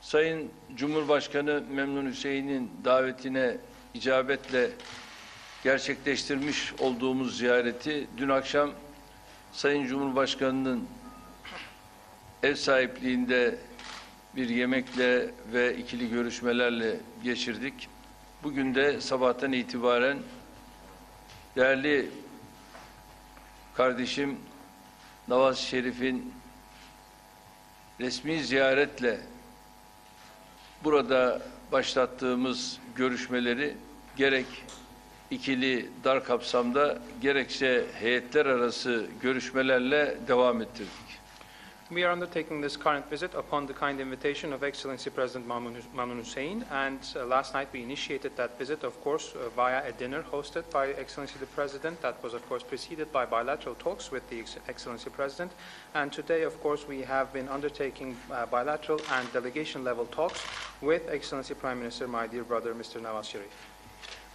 Sayın Cumhurbaşkanı Memnun Hüseyin'in davetine icabetle gerçekleştirmiş olduğumuz ziyareti dün akşam Sayın Cumhurbaşkanı'nın ev sahipliğinde bir yemekle ve ikili görüşmelerle geçirdik. Bugün de sabahtan itibaren değerli kardeşim Nawaz Şerif'in resmi ziyaretle burada başlattığımız görüşmeleri gerek ikili dar kapsamda gerekse heyetler arası görüşmelerle devam ettirdik. We are undertaking this current visit upon the kind invitation of Excellency President Mamun Hussein, and last night we initiated that visit, of course, via a dinner hosted by Excellency the President. That was, of course, preceded by bilateral talks with the Excellency President. And today, of course, we have been undertaking bilateral and delegation-level talks with Excellency Prime Minister, my dear brother, Mr. Nawaz Sharif.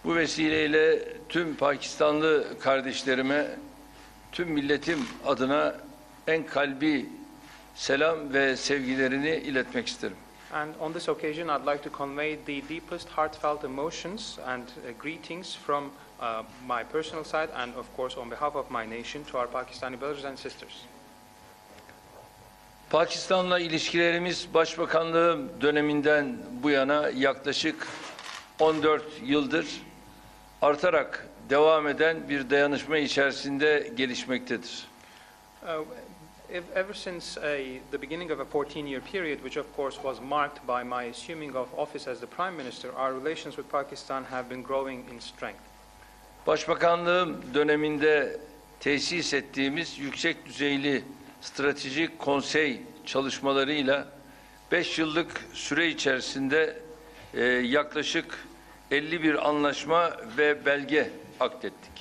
Bu vesileyle tüm Pakistanlı kardeşlerime, tüm milletim adına en kalbi selam ve sevgilerini iletmek isterim. And on this occasion, I'd like to convey the deepest heartfelt emotions and greetings from my personal side and, of course, on behalf of my nation to our Pakistani brothers and sisters. Pakistan'la ilişkilerimiz Başbakanlığım döneminden bu yana yaklaşık 14 yıldır artarak devam eden bir dayanışma içerisinde gelişmektedir. Ever since the beginning of a 14-year period, which of course was marked by my assuming of office as the Prime Minister, our relations with Pakistan have been growing in strength. Başbakanlığım döneminde tesis ettiğimiz yüksek düzeyli stratejik konsey çalışmalarıyla 5 yıllık süre içerisinde yaklaşık 51 anlaşma ve belge akdettik.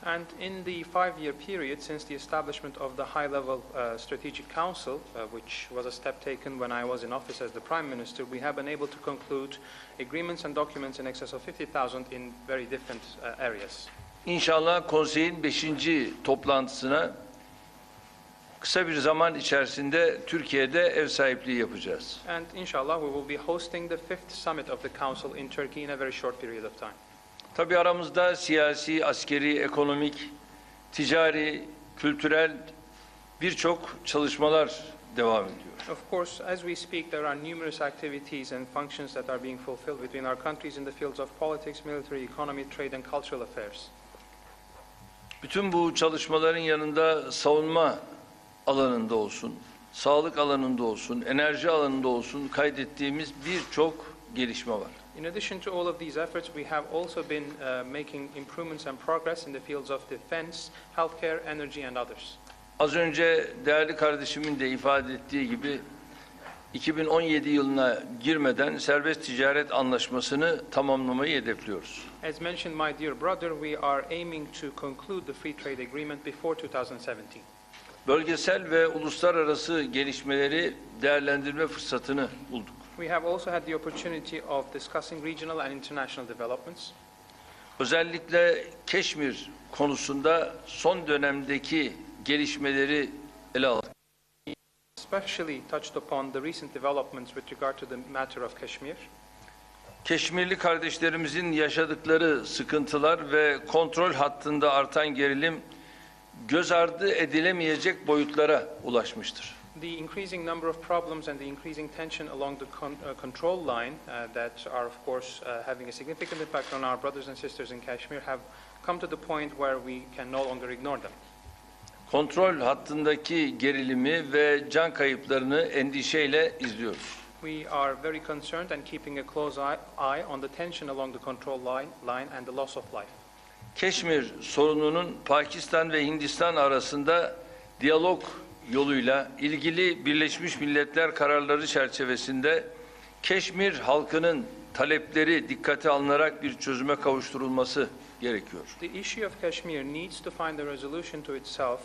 And in the 5-year period since the establishment of the high-level Strategic Council, which was a step taken when I was in office as the Prime Minister, we have been able to conclude agreements and documents in excess of 50,000 in very different areas. İnşallah konseyin 5. toplantısına kısa bir zaman içerisinde Türkiye'de ev sahipliği yapacağız. And inshallah we will be hosting the 5th summit of the Council in Turkey in a very short period of time. Tabii aramızda siyasi, askeri, ekonomik, ticari, kültürel birçok çalışmalar devam ediyor. Of course, as we speak, there are numerous activities and functions that are being fulfilled between our countries in the fields of politics, military, economy, trade and cultural affairs. Bütün bu çalışmaların yanında savunma alanında olsun, sağlık alanında olsun, enerji alanında olsun kaydettiğimiz birçok gelişme var. In addition to all of these efforts, we have also been making improvements and progress in the fields of defense, healthcare, energy and others. Az önce değerli kardeşimin de ifade ettiği gibi 2017 yılına girmeden serbest ticaret anlaşmasını tamamlamayı hedefliyoruz. As mentioned, my dear brother, we are aiming to conclude the free trade agreement before 2017. Bölgesel ve uluslararası gelişmeleri değerlendirme fırsatını bulduk. We have also had the opportunity of discussing regional and international developments. Özellikle Keşmir konusunda son dönemdeki gelişmeleri ele aldık. Especially touched upon the recent developments with regard to the matter of Kashmir. Keşmirli kardeşlerimizin yaşadıkları sıkıntılar ve kontrol hattında artan gerilim göz ardı edilemeyecek boyutlara ulaşmıştır. The increasing number of problems and the increasing tension along the control line that are, of course, having a significant impact on our brothers and sisters in Kashmir have come to the point where we can no longer ignore them. Kontrol hattındaki gerilimi ve can kayıplarını endişeyle izliyoruz. We are very concerned and keeping a close eye on the tension along the control line and the loss of life. Keşmir sorununun Pakistan ve Hindistan arasında diyalog yoluyla ilgili Birleşmiş Milletler kararları çerçevesinde Keşmir halkının talepleri dikkate alınarak bir çözüme kavuşturulması gerekiyor. The issue of Kashmir needs to find a resolution to itself,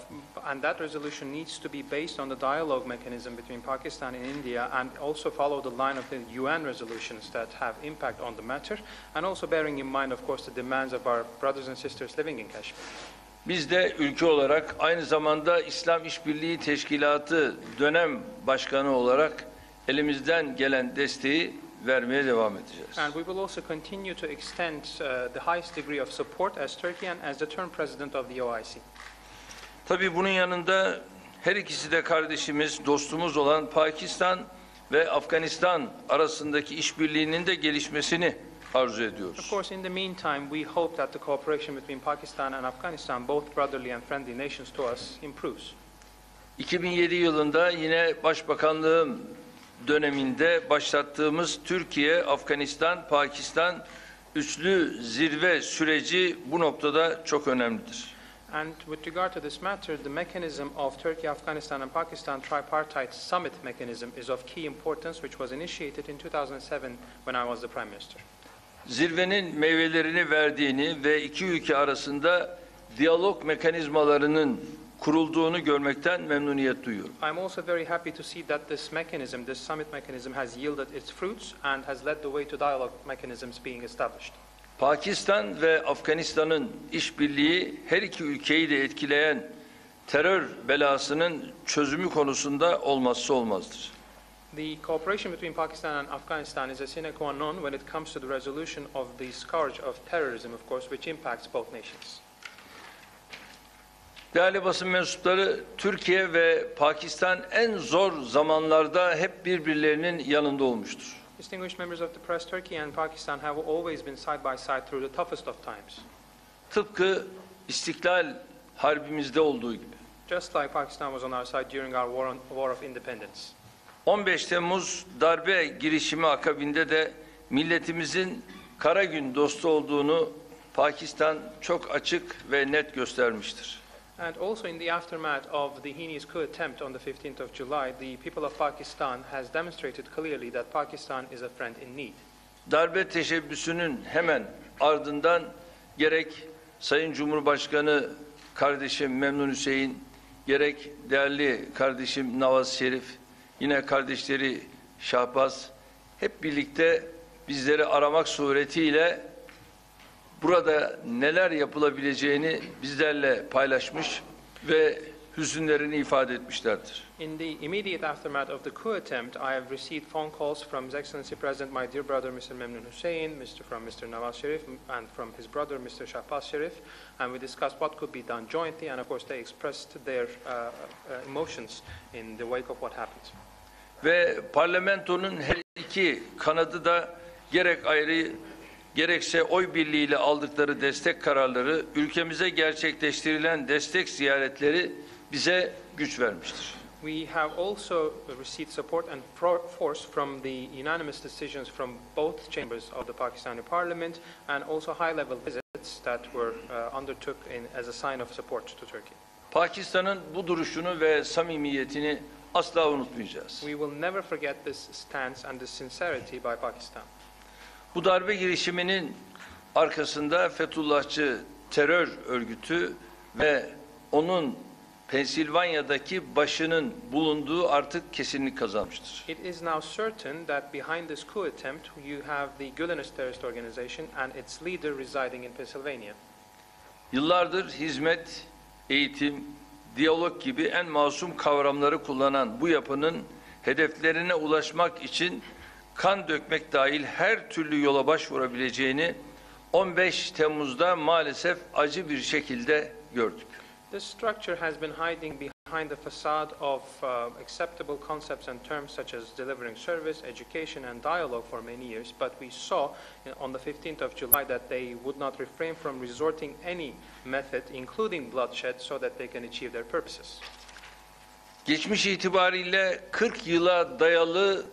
and that resolution needs to be based on the dialogue mechanism between Pakistan and India, and also follow the line of the UN resolutions that have impact on the matter, and also bearing in mind, of course, the demands of our brothers and sisters living in Kashmir. Biz de ülke olarak aynı zamanda İslam İşbirliği Teşkilatı dönem başkanı olarak elimizden gelen desteği vermeye devam edeceğiz. And we will also continue to extend the highest degree of support as Turkey and as the term president of the OIC. Tabii bunun yanında her ikisi de kardeşimiz, dostumuz olan Pakistan ve Afganistan arasındaki işbirliğinin de gelişmesini arzu ediyoruz. Of course, in the meantime, we hope that the cooperation between Pakistan and Afghanistan, both brotherly and friendly nations to us, improves. 2007 yılında yine Başbakanlığım döneminde başlattığımız Türkiye, Afganistan, Pakistan üçlü zirve süreci bu noktada çok önemlidir. And with regard to this matter, the mechanism of Turkey, Afghanistan, and Pakistan tripartite summit mechanism is of key importance, which was initiated in 2007 when I was the Prime Minister. Zirvenin meyvelerini verdiğini ve iki ülke arasında diyalog mekanizmalarının kurulduğunu görmekten memnuniyet duyuyorum. I'm also very happy to see that this mechanism, this summit mechanism, has yielded its fruits and has led the way to dialogue mechanisms being established. Pakistan ve Afganistan'ın işbirliği her iki ülkeyi de etkileyen terör belasının çözümü konusunda olmazsa olmazdır. The cooperation between Pakistan and Afghanistan is a sine qua non when it comes to the resolution of the scourge of terrorism, of course, which impacts both nations. Değerli basın mensupları, Türkiye ve Pakistan en zor zamanlarda hep birbirlerinin yanında olmuştur. Distinguished members of the press, Turkey and Pakistan have always been side by side through the toughest of times. Tıpkı İstiklal Harbimizde olduğu gibi. Just like Pakistan was on our side during our War of Independence. 15 Temmuz darbe girişimi akabinde de milletimizin kara gün dostu olduğunu Pakistan çok açık ve net göstermiştir. And also in the aftermath of the heinous coup attempt on the 15th of July, the people of Pakistan has demonstrated clearly that Pakistan is a friend in need. Darbe teşebbüsünün hemen ardından gerek Sayın Cumhurbaşkanı kardeşim Memnun Hüseyin, gerek değerli kardeşim Nawaz Şerif, yine kardeşleri Şahbaz hep birlikte bizleri aramak suretiyle burada neler yapılabileceğini bizlerle paylaşmış ve hüzünlerini ifade etmişlerdir. In the immediate aftermath of the coup attempt, I have received phone calls from His Excellency President, my dear brother, Mr. Memnun Hussein, from Mr. Nawaz Sharif, and from his brother, Mr. Shahbaz Sharif, and we discussed what could be done jointly, and of course they expressed their emotions in the wake of what happened. Ve parlamentonun her iki kanadı da gerek ayrı gerekse oy birliğiyle aldıkları destek kararları, ülkemize gerçekleştirilen destek ziyaretleri bize güç vermiştir. We have also received support and force from the unanimous decisions from both chambers of the Pakistani Parliament and also high-level visits that were undertook as a sign of support to Turkey. Pakistan'ın bu duruşunu ve samimiyetini asla unutmayacağız. We will never forget this stance and this sincerity by Pakistan. Bu darbe girişiminin arkasında Fethullahçı terör örgütü ve onun Pensilvanya'daki başının bulunduğu artık kesinlik kazanmıştır. It is now certain that behind this coup attempt you have the Gulenist terrorist organization and its leader residing in Pennsylvania. Yıllardır hizmet, eğitim, diyalog gibi en masum kavramları kullanan bu yapının hedeflerine ulaşmak için kan dökmek dahil her türlü yola başvurabileceğini 15 Temmuz'da maalesef acı bir şekilde gördük. This structure has been hiding behind the facade of acceptable concepts and terms such as delivering service, education, and dialogue for many years, but we saw on the 15th of July that they would not refrain from resorting any method, including bloodshed, so that they can achieve their purposes. Geçmiş itibariyle 40 yıla dayalı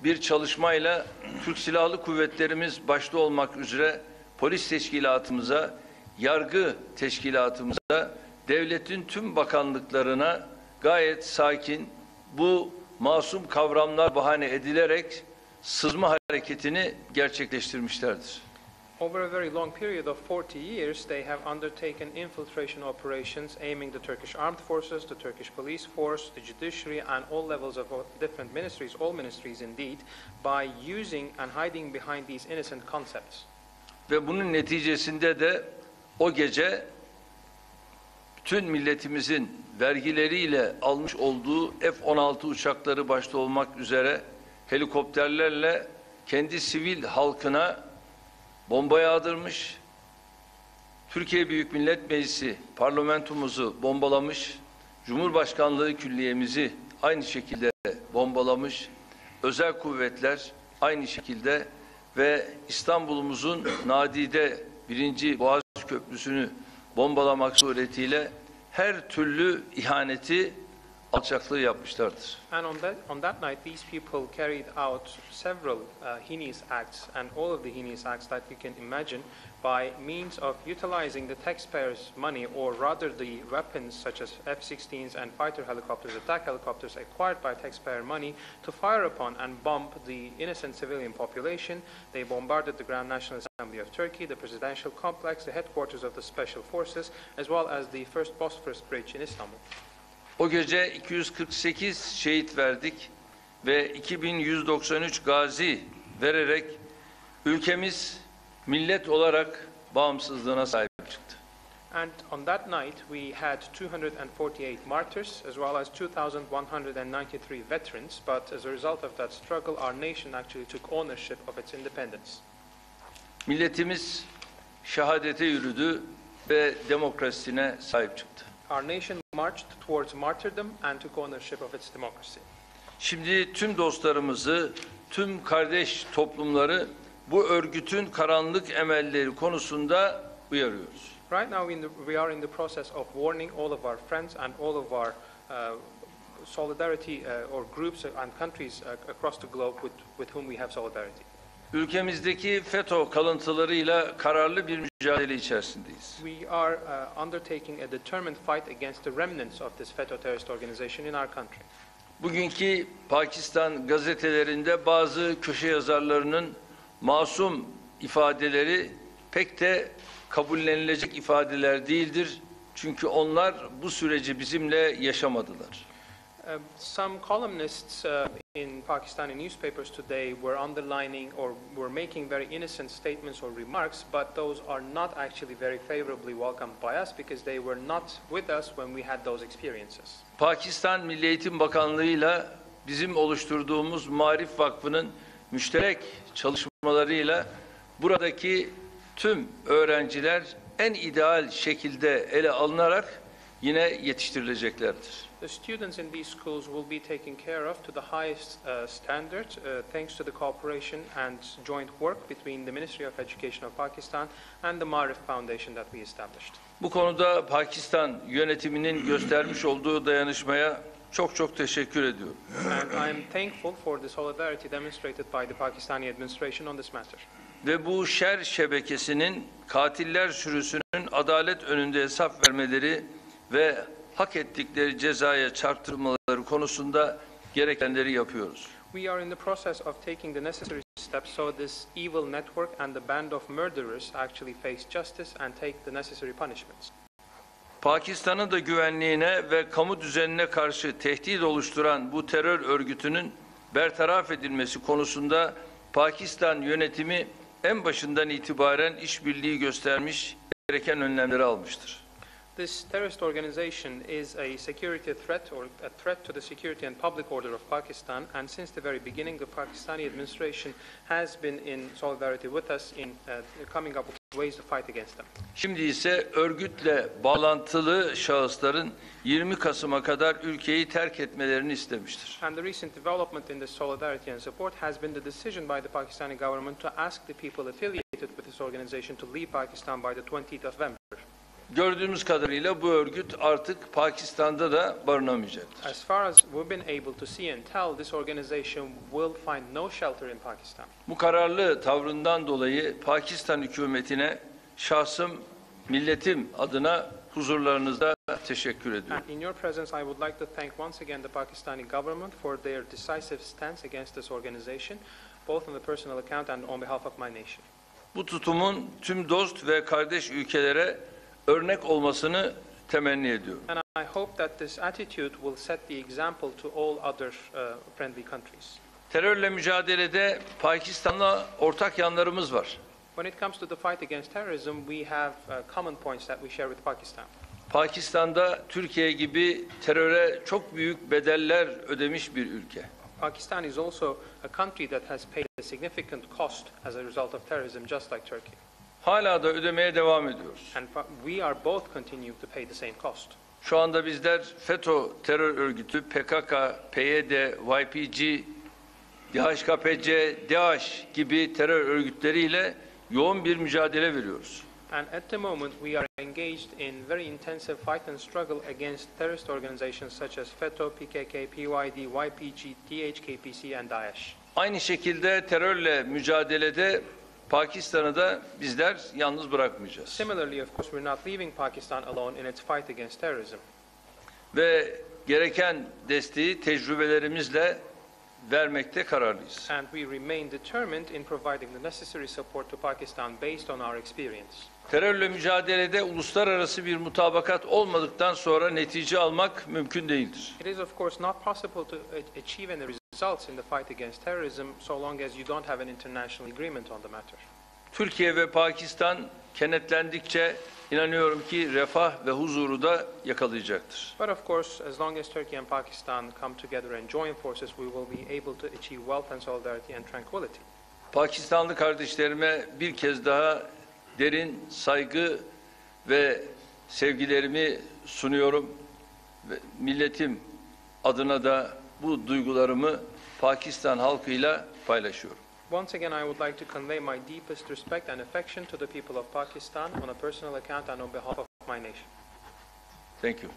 bir çalışmayla Türk Silahlı Kuvvetlerimiz başta olmak üzere polis teşkilatımıza, yargı teşkilatımıza, devletin tüm bakanlıklarına gayet sakin bu masum kavramlar bahane edilerek sızma hareketini gerçekleştirmişlerdir. Over a very long period of 40 years, they have undertaken infiltration operations aiming the Turkish armed forces, the Turkish police force, the judiciary, and all levels of different ministries, all ministries indeed, by using and hiding behind these innocent concepts. Ve bunun neticesinde de o gece bütün milletimizin vergileriyle almış olduğu F-16 uçakları başta olmak üzere helikopterlerle kendi sivil halkına bomba yağdırmış, Türkiye Büyük Millet Meclisi parlamentomuzu bombalamış, Cumhurbaşkanlığı külliyemizi aynı şekilde bombalamış, özel kuvvetler aynı şekilde ve İstanbul'umuzun nadide 1. Boğaz Köprüsü'nü bombalamak suretiyle her türlü ihaneti, alçaklığı yapmışlardır. And on that night, these people carried out several heinous acts, and all of the heinous acts that you can imagine, by means of utilizing the taxpayers' money, or rather the weapons such as F-16s and fighter helicopters, attack helicopters acquired by taxpayer money, to fire upon and bomb the innocent civilian population. They bombarded the Grand National Assembly of Turkey, the presidential complex, the headquarters of the special forces, as well as the first Bosphorus Bridge in Istanbul. O gece 248 şehit verdik ve 2193 gazi vererek ülkemiz millet olarak bağımsızlığına sahip çıktı. And on that night, we had 248 martyrs, as well as 2,193 veterans, but as a result of that struggle, our nation actually took ownership of its independence. Milletimiz şehadete yürüdü ve demokrasisine sahip çıktı. Our nation marched towards martyrdom and took ownership of its democracy. Şimdi tüm dostlarımızı, tüm kardeş toplumları bu örgütün karanlık emelleri konusunda uyarıyoruz. Right now, we are in the process of warning all of our friends and all of our solidarity or groups and countries across the globe with whom we have solidarity. Ülkemizdeki FETÖ kalıntılarıyla kararlı bir mücadele içerisindeyiz. We are undertaking a determined fight against the remnants of this FETÖ terrorist organization in our country. Bugünkü Pakistan gazetelerinde bazı köşe yazarlarının masum ifadeleri pek de kabullenilecek ifadeler değildir. Çünkü onlar bu süreci bizimle yaşamadılar. Some columnists in Pakistani newspapers today were underlining or were making very innocent statements or remarks, but those are not actually very favorably welcomed by us because they were not with us when we had those experiences. Pakistan Milli Eğitim Bakanlığı'yla bizim oluşturduğumuz Maarif Vakfı'nın müşterek çalışmalarıyla buradaki tüm öğrenciler en ideal şekilde ele alınarak yine yetiştirileceklerdir. The students in these schools will be taken care of to the highest standard thanks to the cooperation and joint work between the Ministry of Education of Pakistan and the Maarif Foundation that we established. Bu konuda Pakistan yönetiminin göstermiş olduğu dayanışmaya çok teşekkür ediyorum. And I am thankful for the solidarity demonstrated by the Pakistani administration on this matter. Ve bu şer şebekesinin katiller sürüsünün adalet önünde hesap vermeleri ve hak ettikleri cezaya çarptırmaları konusunda gerekenleri yapıyoruz. We are in the process of taking the necessary steps so this evil network and the band of murderers actually face justice and take the necessary punishments. Pakistan'ın da güvenliğine ve kamu düzenine karşı tehdit oluşturan bu terör örgütünün bertaraf edilmesi konusunda Pakistan yönetimi en başından itibaren işbirliği göstermiş, gereken önlemleri almıştır. This terrorist organization is a security threat or a threat to the security and public order of Pakistan, and since the very beginning the Pakistani administration has been in solidarity with us in coming up with ways to fight against them. Şimdi ise örgütle bağlantılı şahısların 20 Kasım'a kadar ülkeyi terk etmelerini istemiştir. And the recent development in this solidarity and support has been the decision by the Pakistani government to ask the people affiliated with this organization to leave Pakistan by the 20th of November. Gördüğümüz kadarıyla bu örgüt artık Pakistan'da da barınamayacaktır. As far as we've been able to see and tell, this organization will find no shelter in Pakistan. Bu kararlı tavrından dolayı Pakistan hükümetine şahsım, milletim adına huzurlarınızda teşekkür ediyorum. And in your presence, I would like to thank once again the Pakistani government for their decisive stance against this organization, both on the personal account and on behalf of my nation. Bu tutumun tüm dost ve kardeş ülkelere örnek olmasını temenni ediyorum. And I hope that this attitude will set the example to all other friendly countries. Terörle mücadelede Pakistan'la ortak yanlarımız var. When it comes to the fight against terrorism, we have common points that we share with Pakistan. Pakistan'da Türkiye gibi teröre çok büyük bedeller ödemiş bir ülke. Pakistan is also a country that has paid a significant cost as a result of terrorism, just like Turkey. Hala da ödemeye devam ediyoruz. And we are both continuing to pay the same cost. Şu anda bizler FETÖ terör örgütü, PKK, PYD, YPG, DHKPC, DAEŞ gibi terör örgütleriyle yoğun bir mücadele veriyoruz. And at the moment, we are engaged in very intensive fight and struggle against terrorist organizations such as FETÖ, PKK, PYD, YPG, DHKPC, and Daesh. Aynı şekilde terörle mücadelede Pakistan'ı da bizler yalnız bırakmayacağız. Similarly, of course, we're not leaving Pakistan alone in its fight against terrorism. Ve gereken desteği tecrübelerimizle vermekte kararlıyız. And we remain determined in providing the necessary support to Pakistan based on our experience. Terörle mücadelede uluslararası bir mutabakat olmadıktan sonra netice almak mümkün değildir. It is, of course, not possible to achieve any results in the fight against terrorism so long as you don't have an international agreement on the matter. Türkiye ve Pakistan kenetlendikçe inanıyorum ki refah ve huzuru da yakalayacaktır. But of course, as long as Turkey and Pakistan come together and join forces, we will be able to achieve wealth and solidarity and tranquility. Pakistanlı kardeşlerime bir kez daha derin saygı ve sevgilerimi sunuyorum ve milletim adına da bu duygularımı Pakistan halkıyla paylaşıyorum. Once again, I would like to convey my deepest respect and affection to the people of Pakistan on a personal account and on behalf of my nation. Thank you.